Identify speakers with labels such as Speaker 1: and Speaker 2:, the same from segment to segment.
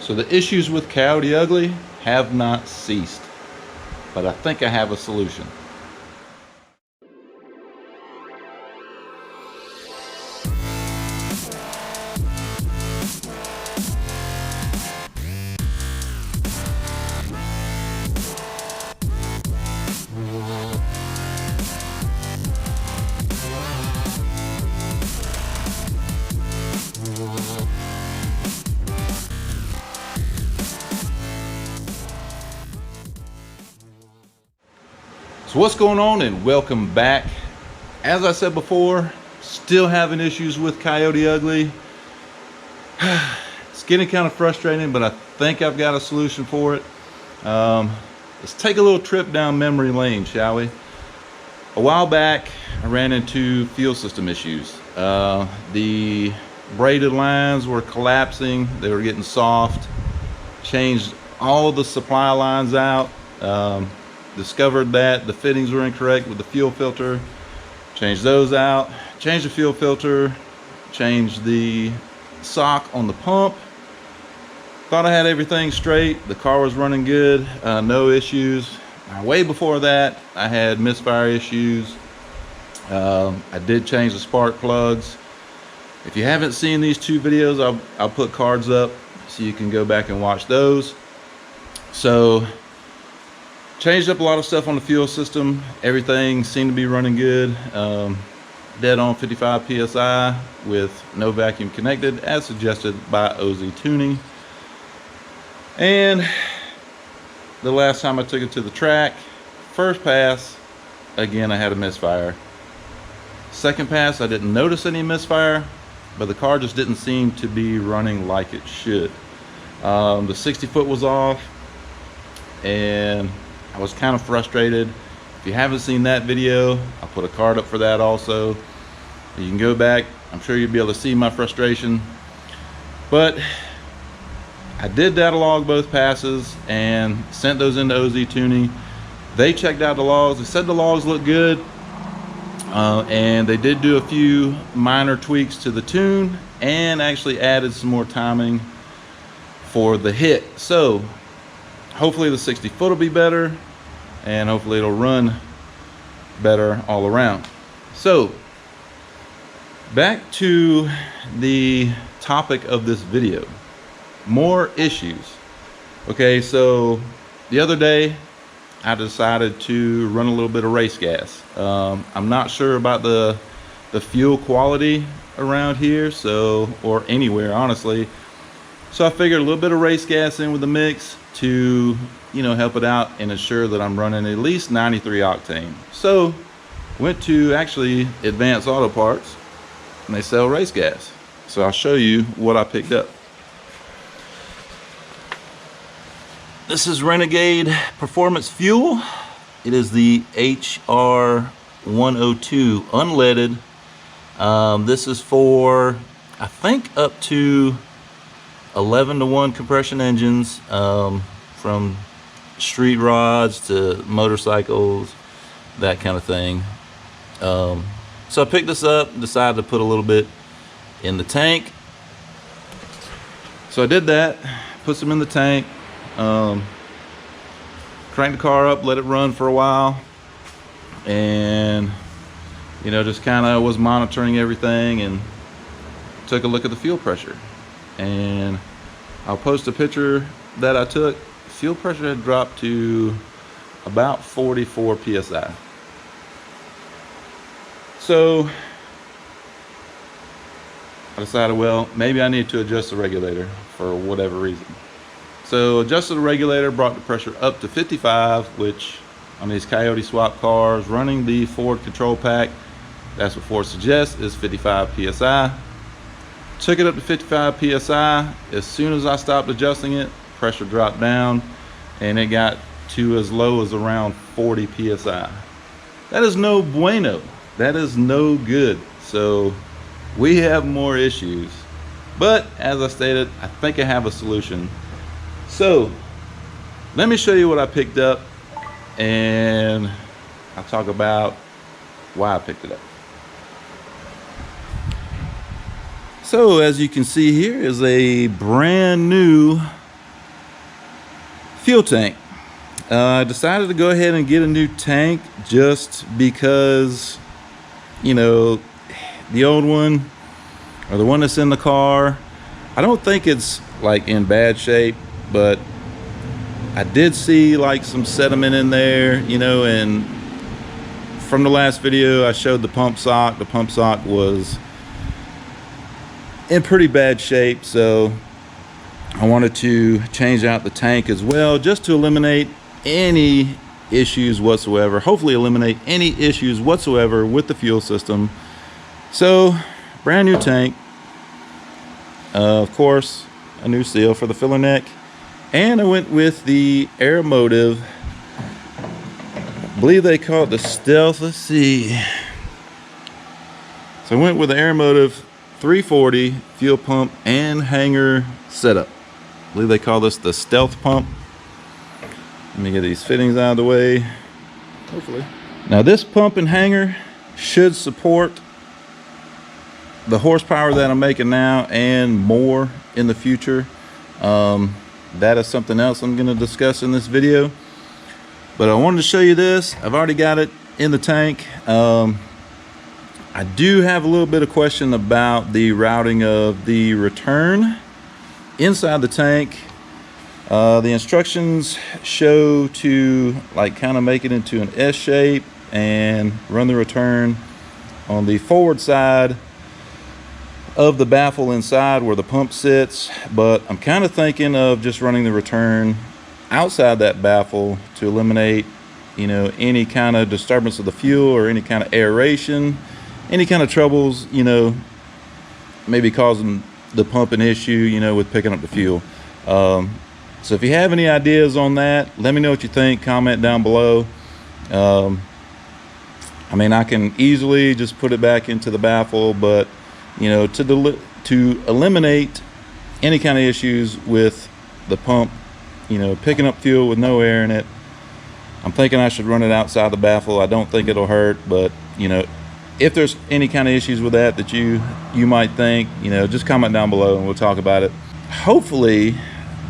Speaker 1: So the issues with Coyote Ugly have not ceased, but I think I have a solution. So what's going on, and welcome back. As I said before, still having issues with Coyote Ugly. It's getting kind of frustrating, but I think I've got a solution for it. Let's take a little trip down memory lane, shall we? A while back, I ran into fuel system issues. The braided lines were collapsing. They were getting soft. Changed all the supply lines out. Discovered that the fittings were incorrect with the fuel filter. Changed those out. Changed the fuel filter. Changed the sock on the pump. Thought I had everything straight. The car was running good. No issues. Way before that, I had misfire issues. I did change the spark plugs. If you haven't seen these two videos, I'll put cards up so you can go back and watch those. So changed up a lot of stuff on the fuel system. Everything seemed to be running good. Dead on 55 psi with no vacuum connected, as suggested by OZ Tuning. And the last time I took it to the track, first pass, again I had a misfire. Second pass, I didn't notice any misfire, but the car just didn't seem to be running like it should. The 60 foot was off, and I was kind of frustrated. If you haven't seen that video, I'll put a card up for that also. You can go back. I'm sure you'll be able to see my frustration. But I did data log both passes and sent those into OZ Tuning. They checked out the logs. They said the logs look good. And they did do a few minor tweaks to the tune and actually added some more timing for the hit. So hopefully the 60 foot will be better, and hopefully it'll run better all around. So back to the topic of this video, more issues. Okay, so the other day I decided to run a little bit of race gas. I'm not sure about the fuel quality around here, so, or anywhere honestly. So I figured a little bit of race gas in with the mix to, you know, help it out and ensure that I'm running at least 93 octane. So went to actually Advanced Auto Parts, and they sell race gas. So I'll show you what I picked up. This is Renegade Performance Fuel. It is the HR 102 unleaded. This is for, I think, up to 11-to-1 compression engines, from street rods to motorcycles, that kind of thing. So I picked this up, decided to put a little bit in the tank. So I did that, put some in the tank, cranked the car up, let it run for a while, and you know, just kind of was monitoring everything and took a look at the fuel pressure. And I'll post a picture that I took. Fuel pressure had dropped to about 44 psi. So I decided, well, maybe I need to adjust the regulator for whatever reason. So adjusted the regulator, brought the pressure up to 55, which on these Coyote swap cars running the Ford control pack, that's what Ford suggests, is 55 psi. Took it up to 55 psi. As soon as I stopped adjusting it, pressure dropped down and it got to as low as around 40 psi. That is no bueno. That is no good. So we have more issues. But as I stated, I think I have a solution. So let me show you what I picked up, and I'll talk about why I picked it up. So as you can see, here is a brand new fuel tank. I decided to go ahead and get a new tank just because, you know, the old one or the one that's in the car, I don't think it's like in bad shape, but I did see like some sediment in there, you know, and from the last video I showed the pump sock. The pump sock was in pretty bad shape, so I wanted to change out the tank as well, just to eliminate any issues whatsoever, hopefully eliminate any issues whatsoever with the fuel system. So brand new tank, of course a new seal for the filler neck, and I went with the Aeromotive, I believe they call it the Stealth. Let's see, so I went with the Aeromotive 340 fuel pump and hanger setup. I believe they call this the Stealth pump. Let me get these fittings out of the way, hopefully. Now this pump and hanger should support the horsepower that I'm making now and more in the future. That is something else I'm going to discuss in this video, but I wanted to show you this. I've already got it in the tank. I do have a little bit of question about the routing of the return inside the tank. The instructions show to like kind of make it into an S shape and run the return on the forward side of the baffle inside where the pump sits, but I'm kind of thinking of just running the return outside that baffle to eliminate, you know, any kind of disturbance of the fuel or any kind of aeration, any kind of troubles, you know, maybe causing the pump an issue, you know, with picking up the fuel. So if you have any ideas on that, let me know what you think. Comment down below. I mean, I can easily just put it back into the baffle, but you know, to eliminate any kind of issues with the pump, you know, picking up fuel with no air in it, I'm thinking I should run it outside the baffle. I don't think it'll hurt, but you know, if there's any kind of issues with that you might think, you know, just comment down below and we'll talk about it. Hopefully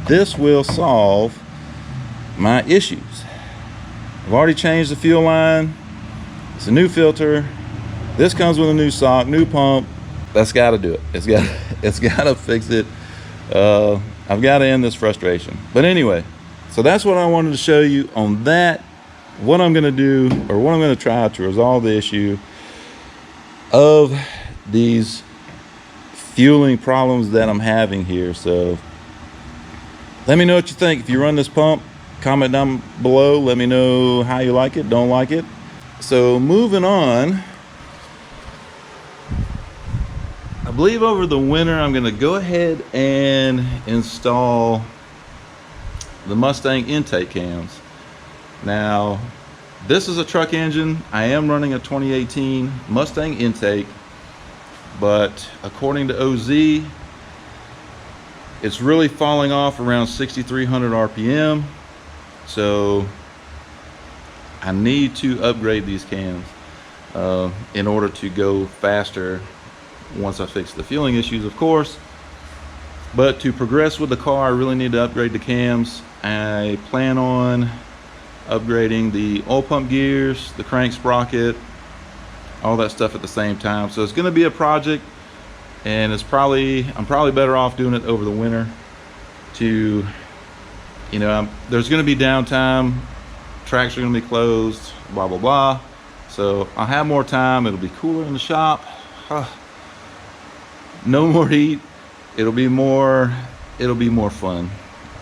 Speaker 1: this will solve my issues. I've already changed the fuel line. It's a new filter. This comes with a new sock, new pump. That's got to do it. It's got to fix it. I've got to end this frustration. But anyway, so that's what I wanted to show you on that. What I'm going to do, or what I'm going to try to resolve the issue of these fueling problems that I'm having here. So let me know what you think. If you run this pump, comment down below. Let me know how you like it, don't like it. So moving on, I believe over the winter I'm going to go ahead and install the Mustang intake cams. Now this is a truck engine. I am running a 2018 Mustang intake, but according to OZ, it's really falling off around 6,300 RPM. So I need to upgrade these cams in order to go faster once I fix the fueling issues, of course. But to progress with the car, I really need to upgrade the cams. I plan on upgrading the oil pump gears, the crank sprocket, all that stuff at the same time. So it's going to be a project, and I'm probably better off doing it over the winter. To, you know, there's going to be downtime, tracks are going to be closed, blah blah blah. So I'll have more time. It'll be cooler in the shop. No more heat. It'll be more fun,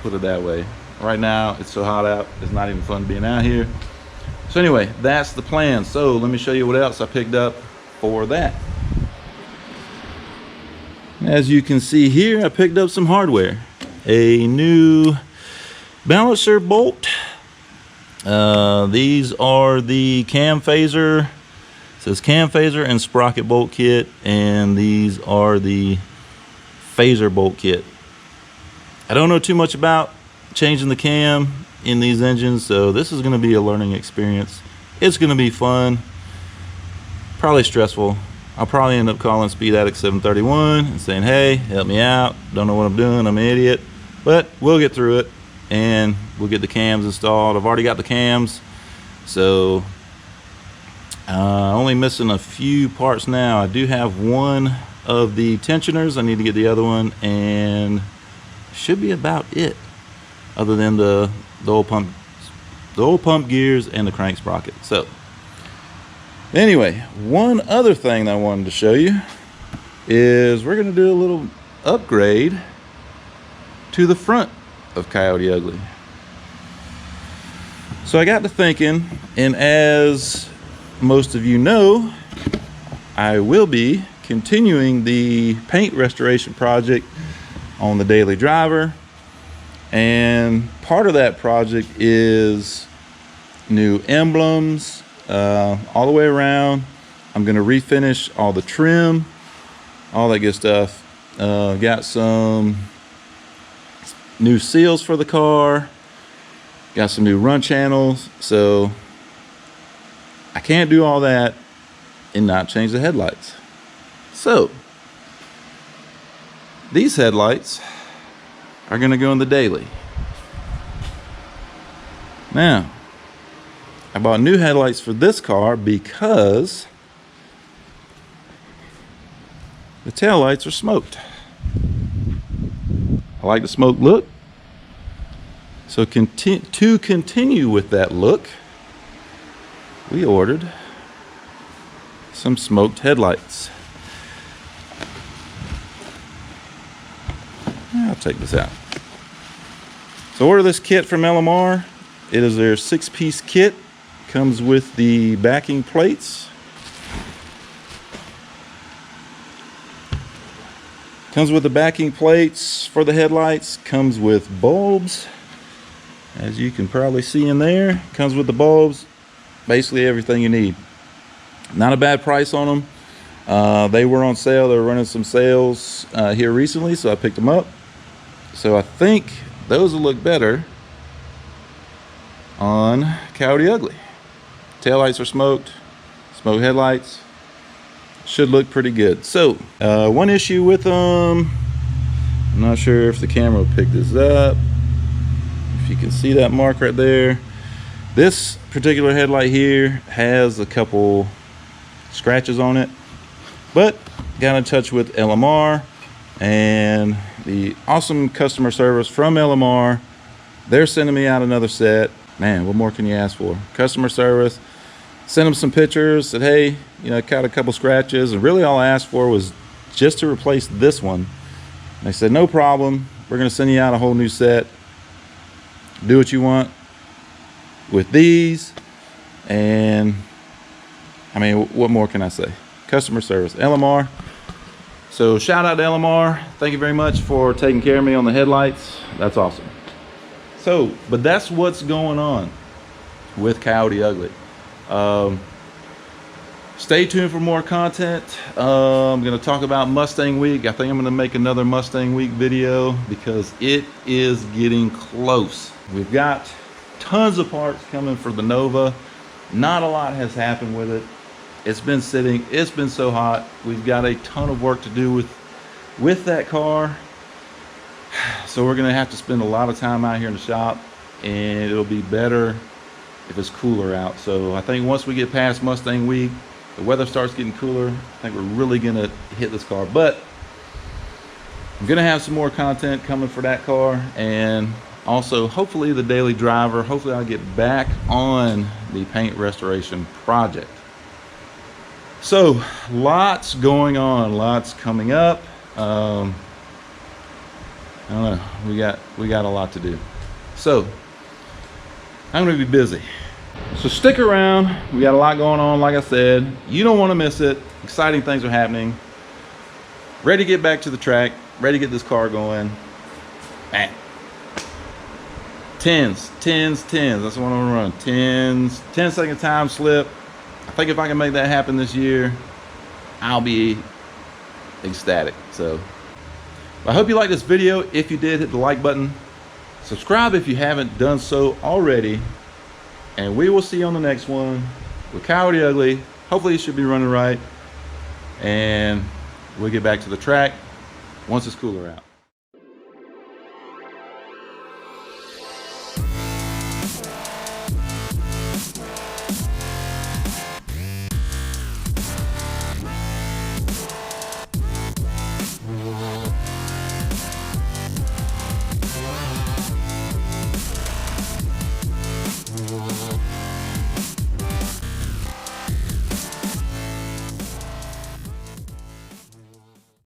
Speaker 1: put it that way. Right now it's so hot out, it's not even fun being out here. So anyway, that's the plan. So let me show you what else I picked up for that. As you can see here, I picked up some hardware. A new balancer bolt. These are the cam phaser. It says cam phaser and sprocket bolt kit, and these are the phaser bolt kit. I don't know too much about changing the cam in these engines, so this is going to be a learning experience. It's going to be fun, probably stressful. I'll probably end up calling Speed Addict 731 and saying, hey, help me out, don't know what I'm doing, I'm an idiot, but we'll get through it. and we'll get the cams installed. I've already got the cams, so only missing a few parts now. I do have one of the tensioners. I need to get the other one, and should be about it, other than the oil pump gears and the crank sprocket. So anyway, one other thing that I wanted to show you is we're going to do a little upgrade to the front of Coyote Ugly. So I got to thinking, and as most of you know, I will be continuing the paint restoration project on the daily driver, and part of that project is new emblems all the way around. I'm going to refinish all the trim, all that good stuff. Got some new seals for the car, got some new run channels, so I can't do all that and not change the headlights. So these headlights are going to go in the daily. Now, I bought new headlights for this car because the tail lights are smoked. I like the smoked look. So to continue with that look, we ordered some smoked headlights. I'll take this out. So order this kit from LMR. It is their 6-piece kit. Comes with the backing plates. Comes with the backing plates for the headlights. Comes with bulbs, as you can probably see in there. Comes with the bulbs. Basically everything you need. Not a bad price on them. They were on sale. They were running some sales here recently, so I picked them up. So I think those will look better on Coyote Ugly. Taillights are smoked, smoked headlights. Should look pretty good. So one issue with them, I'm not sure if the camera will pick this up. If you can see that mark right there. This particular headlight here has a couple scratches on it, but got in touch with LMR and the awesome customer service from LMR. They're sending me out another set. Man, what more can you ask for? Customer service. Sent them some pictures, said, hey, you know, got a couple scratches, and really all I asked for was just to replace this one. And they said, no problem, we're gonna send you out a whole new set. Do what you want with these. And I mean, what more can I say? Customer service, LMR. So shout out to LMR. Thank you very much for taking care of me on the headlights. That's awesome. So, but that's what's going on with Coyote Ugly. Stay tuned for more content. I'm going to talk about Mustang Week. I think I'm going to make another Mustang Week video because it is getting close. We've got tons of parts coming for the Nova. Not a lot has happened with it. It's been sitting. It's been so hot. We've got a ton of work to do with that car. So we're going to have to spend a lot of time out here in the shop, and it'll be better if it's cooler out. So I think once we get past Mustang Week, the weather starts getting cooler, I think we're really gonna hit this car. But I'm gonna have some more content coming for that car, and also hopefully the daily driver. Hopefully I'll get back on the paint restoration project. So lots going on, lots coming up. I don't know, we got a lot to do. So I'm gonna be busy. So stick around. We got a lot going on, like I said. You don't want to miss it. Exciting things are happening. Ready to get back to the track. Ready to get this car going. Man. Tens. That's what I'm gonna run. 10-second time slip. I think if I can make that happen this year, I'll be ecstatic. So I hope you liked this video. If you did, hit the like button. Subscribe if you haven't done so already. And we will see you on the next one with Coyote Ugly. Hopefully it should be running right. And we'll get back to the track once it's cooler out.